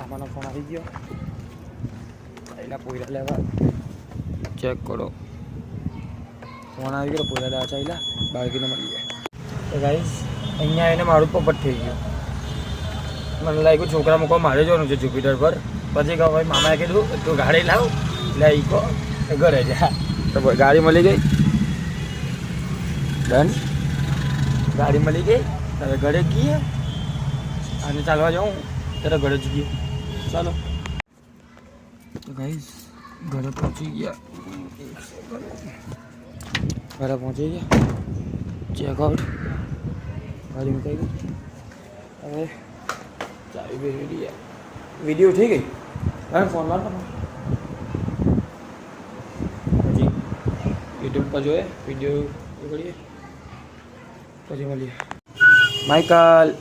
મામાનો phone આવી ગયો પહેલાં પોયરા લેવા ચેક કરો ફોન આવી ગયો પોયરા લેવા ચાલ્યા બાળકીને મળી ગયા તો ગાઈસ અહીંયા એને મારું પોપટ થઈ ગયું મને લાગ્યું છોકરા મૂકવા મારે જવાનું છે જુપિટર પર પછી કહો ભાઈ મામાએ કીધું તું ગાડી લાવ એટલે ઈકો ઘરે જા તો ગાડી મળી ગઈ ડન ગાડી મળી ગઈ તારે ઘરે ગઈએ અને ચાલવા જાઉં ત્યારે ઘરે જ ગઈએ ચાલો તો ગાઈસ ઘરે પહોંચી ગયા ઘરે પહોંચી ગયા ચેકઆઉટ ગાડી મુકાઈ ગઈ હવે ચાવી બેરી વિડીયો થઈ ગઈ હવે ફોન માર પછી યુટ્યુબ પર જોઈએ વિડીયો કરીએ પછી મળીએ માઇકલ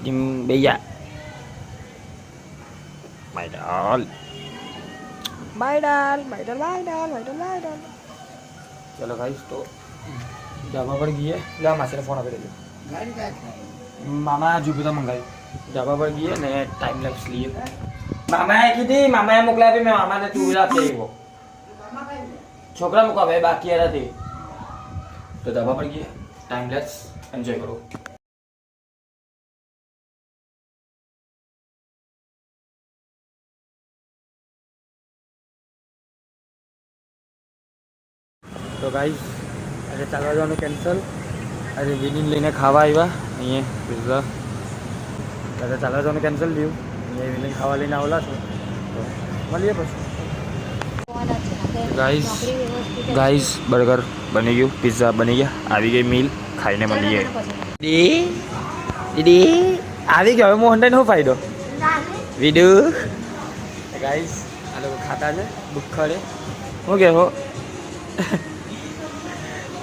જીમ ભૈયા चलो गाइस तो ढाबा पर गए ला मासे ने फोन आ गया मामा जुपिटर मंगाई ढाबा पर गए ने टाइम लैप्स लिए मामा की थी मामा ने मोकला भी मैं मामा ने टू व्हीलर पे वो छोकरा मुका भाई बाकी आ रहा थे तो ढाबा पर गए टाइम लैप्स एंजॉय करो तो गाइस अरे चालवा जवानुं कैंसल अरे विनीन लईने खावा आव्या अहीं पिज़्ज़ा अरे चालवा जवानुं कैंसल थयुं अहीं विनीन खावा लईने आवला छो तो मळीए पछी गाइस बर्गर बनी गयुं पिज़्ज़ा बनी गया आवी गई मील खाईने मळीए दीदी आवी गयो मोहनदाई नो फायदो वीडू गाइस आ लोग खाता छे भूखा छे શું કહેવો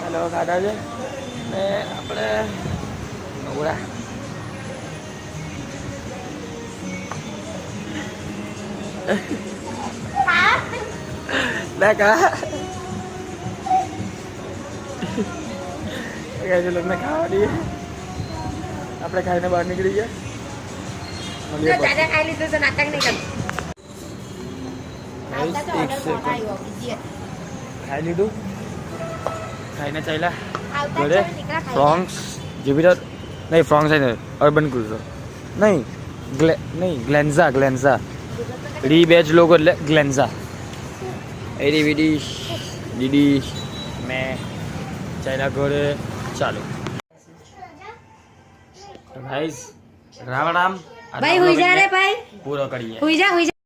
हेलो खाटा છે ને આપણે નવરા ના કા જે લોકોને ખાવા દઈએ આપણે ખાઈને બહાર નીકળી ગયા ખાઈ લીધું તો નાટક નહીં કરતું ખાઈ લીધું खाईने चाहला घरे फ्रॉन्क्स जुपिटर नहीं फ्रॉन्क्स है अर्बन क्रूजर नहीं ग्लेंजा री बेच लोग ग्लेंजा एरी विडी दीदी मैं चाहला घरे चालू तो गाइस राम राम भाई हुई जा रे भाई पूरा करिए हुई जा